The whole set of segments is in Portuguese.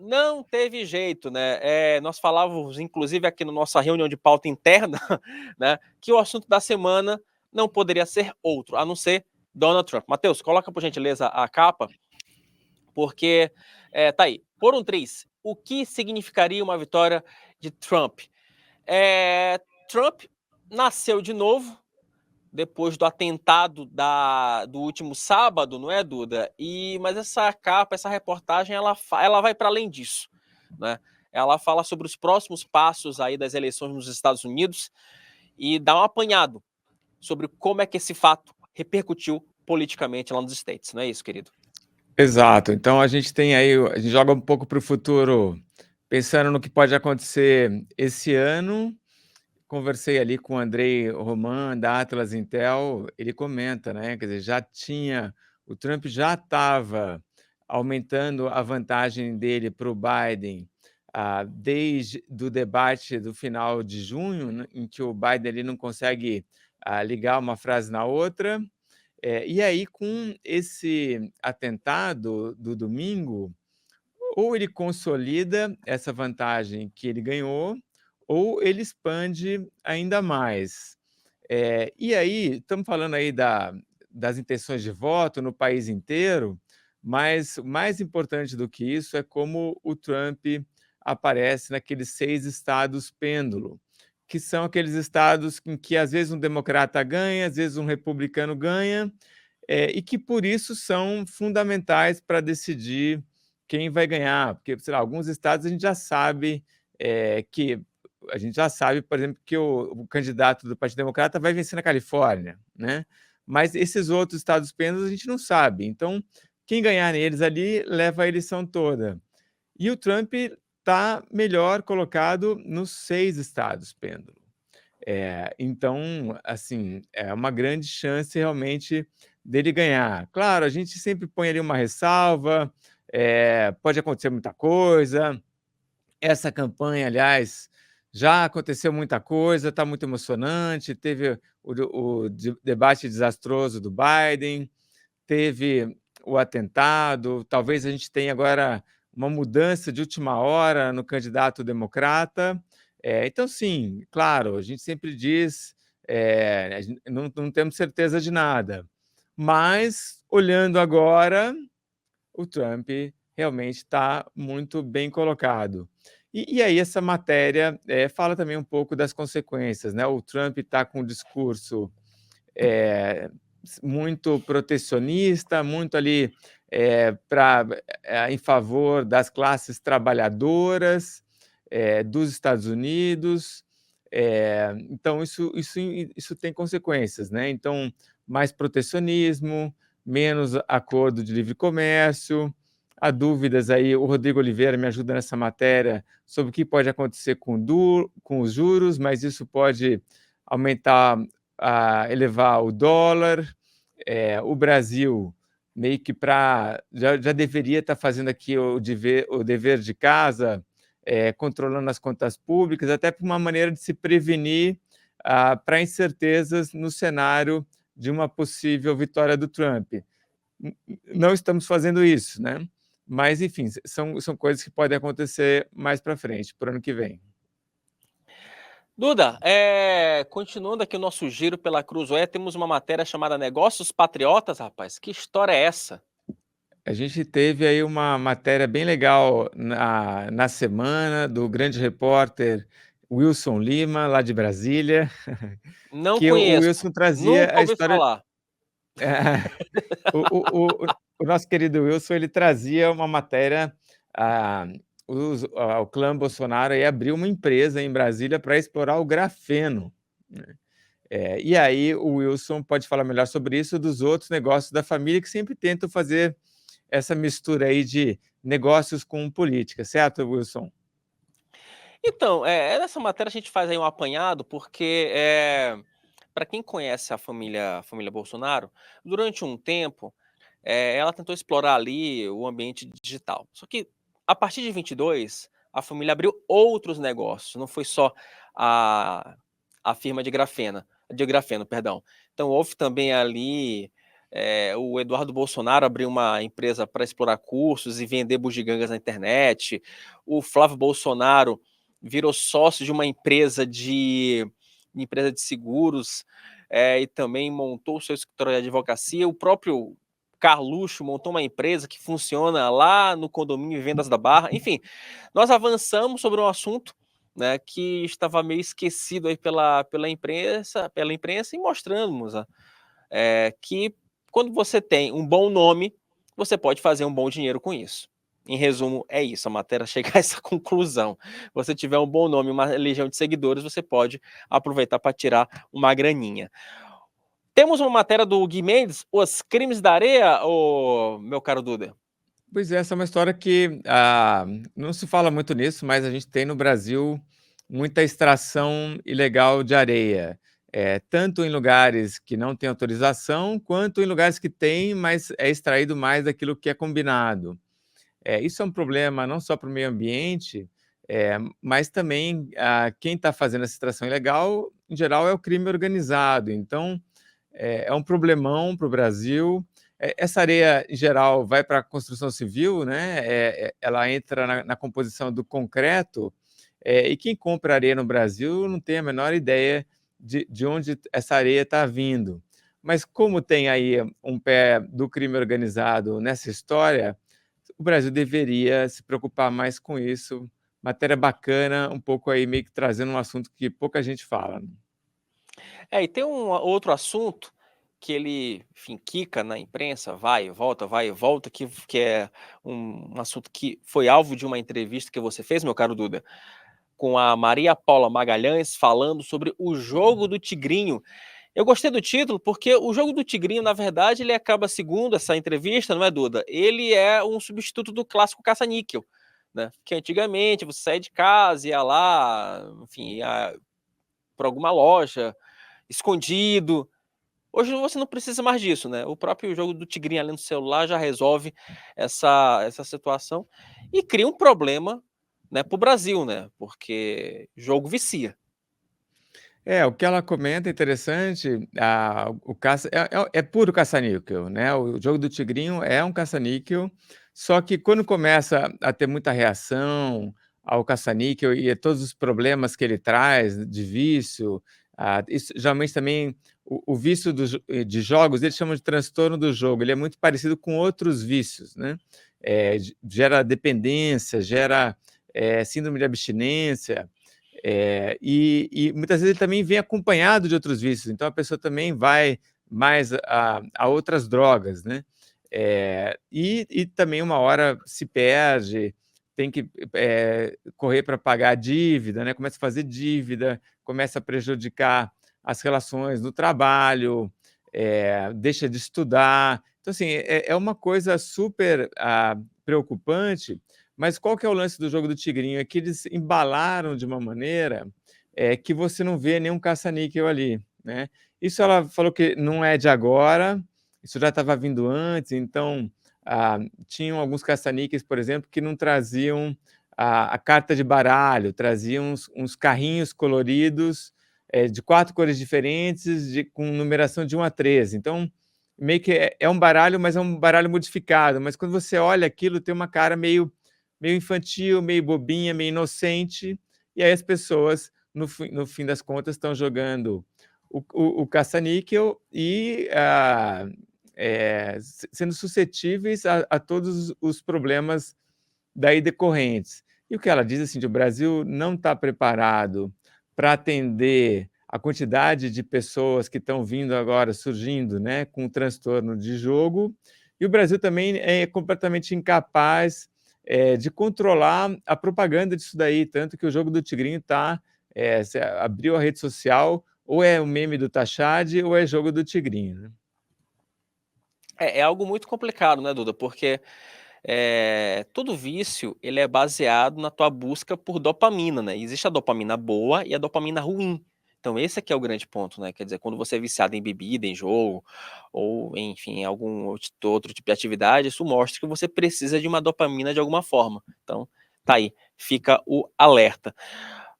não teve jeito, né? Nós falávamos, inclusive, aqui na nossa reunião de pauta interna, né, que o assunto da semana não poderia ser outro, a não ser Donald Trump. Matheus, coloca, por gentileza, a capa, porque tá aí. Por um triz, o que significaria uma vitória de Trump? Trump nasceu de novo, depois do atentado do último sábado, não é, Duda? Mas essa capa, essa reportagem, ela vai para além disso, né? Ela fala sobre os próximos passos aí das eleições nos Estados Unidos e dá um apanhado sobre como é que esse fato repercutiu politicamente lá nos States, não é isso, querido? Exato. Então a gente joga um pouco para o futuro, pensando no que pode acontecer esse ano. Conversei ali com o Andrei Roman, da Atlas Intel, ele comenta, né, quer dizer, o Trump já estava aumentando a vantagem dele para o Biden, desde do debate do final de junho, né, em que o Biden ele não consegue ligar uma frase na outra. E aí, com esse atentado do domingo, ou ele consolida essa vantagem que ele ganhou, ou ele expande ainda mais. E aí, estamos falando aí das intenções de voto no país inteiro, mas mais importante do que isso é como o Trump aparece naqueles 6 estados pêndulo, que são aqueles estados em que às vezes um democrata ganha, às vezes um republicano ganha, e que por isso são fundamentais para decidir quem vai ganhar, porque, sei lá, alguns estados a gente já sabe por exemplo, que o candidato do Partido Democrata vai vencer na Califórnia, né? Mas esses outros estados pêndulos a gente não sabe. Então, quem ganhar neles ali leva a eleição toda. E o Trump está melhor colocado nos 6 estados pêndulo. Então, assim, é uma grande chance realmente dele ganhar. Claro, a gente sempre põe ali uma ressalva, pode acontecer muita coisa. Essa campanha, aliás, já aconteceu muita coisa, está muito emocionante. Teve o debate desastroso do Biden, teve o atentado, talvez a gente tenha agora uma mudança de última hora no candidato democrata. Então, sim, claro, a gente sempre diz, não temos certeza de nada, mas olhando agora, o Trump realmente está muito bem colocado. E aí essa matéria fala também um pouco das consequências, né? O Trump está com um discurso muito protecionista, muito ali em favor das classes trabalhadoras dos Estados Unidos. Então, isso tem consequências, né? Então, mais protecionismo, menos acordo de livre comércio. Há dúvidas aí, o Rodrigo Oliveira me ajuda nessa matéria sobre o que pode acontecer com os juros, mas isso pode aumentar, elevar o dólar. O Brasil meio que já deveria estar fazendo aqui o dever de casa, controlando as contas públicas, até por uma maneira de se prevenir para incertezas no cenário de uma possível vitória do Trump. Não estamos fazendo isso, né? Mas, enfim, são coisas que podem acontecer mais para frente, para o ano que vem. Duda, continuando aqui o nosso giro pela Cruzoé, temos uma matéria chamada Negócios Patriotas, rapaz. Que história é essa? A gente teve aí uma matéria bem legal na semana do grande repórter Wilson Lima, lá de Brasília, Não que o conheço, Wilson trazia nunca a ouvi história. falar. O nosso querido Wilson, ele trazia uma matéria. O clã Bolsonaro aí abriu uma empresa em Brasília para explorar o grafeno, né? E aí o Wilson pode falar melhor sobre isso, dos outros negócios da família que sempre tentam fazer essa mistura aí de negócios com política, certo, Wilson? Então, nessa matéria a gente faz aí um apanhado, porque para quem conhece a família Bolsonaro, durante um tempo, ela tentou explorar ali o ambiente digital. Só que a partir de 22, a família abriu outros negócios, não foi só a, a firma de grafeno, perdão. Então houve também ali o Eduardo Bolsonaro abriu uma empresa para explorar cursos e vender bugigangas na internet. O Flávio Bolsonaro virou sócio de uma empresa de seguros, e também montou o seu escritório de advocacia. O próprio Carluxo montou uma empresa que funciona lá no condomínio Vendas da Barra. Enfim, nós avançamos sobre um assunto, né, que estava meio esquecido aí pela imprensa e mostramos que quando você tem um bom nome, você pode fazer um bom dinheiro com isso. Em resumo, é isso, a matéria chega a essa conclusão. Se você tiver um bom nome, uma legião de seguidores, você pode aproveitar para tirar uma graninha. Temos uma matéria do Gui Mendes, Os Crimes da Areia, meu caro Duda? Pois é, essa é uma história que não se fala muito nisso, mas a gente tem no Brasil muita extração ilegal de areia, tanto em lugares que não têm autorização, quanto em lugares que têm, mas é extraído mais daquilo que é combinado. Isso é um problema não só para o meio ambiente, mas também quem está fazendo essa extração ilegal, em geral, é o crime organizado. Então, é um problemão para o Brasil. Essa areia, em geral, vai para a construção civil, né? Ela entra na composição do concreto, e quem compra areia no Brasil não tem a menor ideia de onde essa areia está vindo. Mas como tem aí um pé do crime organizado nessa história, o Brasil deveria se preocupar mais com isso. Matéria bacana, um pouco aí meio que trazendo um assunto que pouca gente fala. E tem um outro assunto que ele, enfim, quica na imprensa, vai e volta, que é um assunto que foi alvo de uma entrevista que você fez, meu caro Duda, com a Maria Paula Magalhães, falando sobre o jogo do Tigrinho. Eu gostei do título porque o jogo do Tigrinho, na verdade, ele acaba, segundo essa entrevista, não é, Duda? Ele é um substituto do clássico caça-níquel, né? Que antigamente você saía de casa, ia lá, enfim, ia para alguma loja, escondido. Hoje você não precisa mais disso, né? O próprio jogo do Tigrinho ali no celular já resolve essa situação e cria um problema, né, para o Brasil, né? Porque jogo vicia. O que ela comenta é interessante, o caça é puro caça-níquel, né, o jogo do tigrinho é um caça-níquel, só que quando começa a ter muita reação ao caça-níquel e a todos os problemas que ele traz de vício, isso geralmente também o vício de jogos, eles chamam de transtorno do jogo, ele é muito parecido com outros vícios, né, gera dependência, gera, síndrome de abstinência, e muitas vezes ele também vem acompanhado de outros vícios, então a pessoa também vai mais a outras drogas, né? E também uma hora se perde, tem que correr para pagar a dívida, né? Começa a fazer dívida, começa a prejudicar as relações no trabalho, deixa de estudar. Então, assim, é uma coisa super preocupante, mas qual que é o lance do jogo do tigrinho? É que eles embalaram de uma maneira que você não vê nenhum caça-níquel ali, né? Isso ela falou que não é de agora, isso já estava vindo antes, então tinham alguns caça-níqueis, por exemplo, que não traziam a carta de baralho, traziam uns carrinhos coloridos de 4 cores diferentes, com numeração de 1 a 13. Então, meio que é um baralho, mas é um baralho modificado, mas quando você olha aquilo, tem uma cara meio infantil, meio bobinha, meio inocente, e aí as pessoas, no fim das contas, estão jogando o caça-níquel e sendo suscetíveis a todos os problemas daí decorrentes. E o que ela diz, assim, de o Brasil não está preparado para atender a quantidade de pessoas que estão vindo agora, surgindo, né, com transtorno de jogo, e o Brasil também é completamente incapaz de controlar a propaganda disso daí, tanto que o jogo do Tigrinho tá, você abriu a rede social, ou é o meme do Tachad ou é jogo do Tigrinho, né? É algo muito complicado, né, Duda? Porque todo vício ele é baseado na tua busca por dopamina, né? Existe a dopamina boa e a dopamina ruim. Então esse aqui é o grande ponto, né? Quer dizer, quando você é viciado em bebida, em jogo, ou enfim, em algum outro tipo de atividade, isso mostra que você precisa de uma dopamina de alguma forma. Então, tá aí, fica o alerta.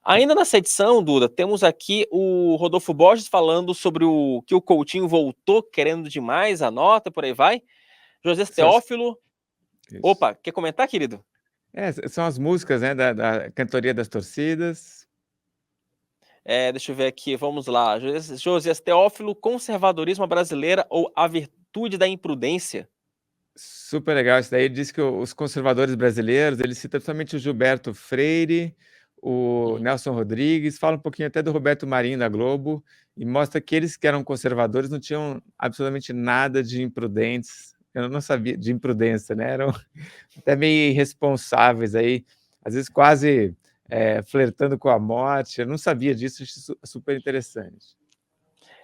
Ainda nessa edição, Duda, temos aqui o Rodolfo Borges falando sobre que o Coutinho voltou querendo demais a nota, por aí vai. José Teófilo. Isso. Opa, quer comentar, querido? São as músicas, né, da cantoria das torcidas. Deixa eu ver aqui, vamos lá. José Teófilo, conservadorismo brasileira ou a virtude da imprudência? Super legal, isso daí diz que os conservadores brasileiros, ele cita principalmente o Gilberto Freire, o Nelson Rodrigues, fala um pouquinho até do Roberto Marinho da Globo, e mostra que eles que eram conservadores não tinham absolutamente nada de imprudentes, eu não sabia, de imprudência, né, eram até meio irresponsáveis aí, às vezes quase flertando com a morte, eu não sabia disso, acho super interessante.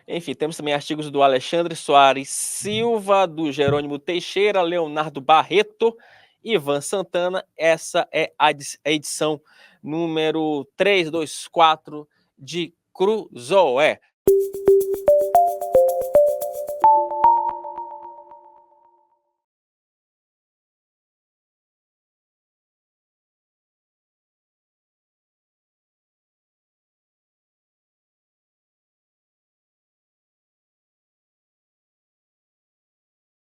Enfim, temos também artigos do Alexandre Soares Silva, do Jerônimo Teixeira, Leonardo Barreto, Ivan Santana. Essa é a edição número 324 de Cruzoé.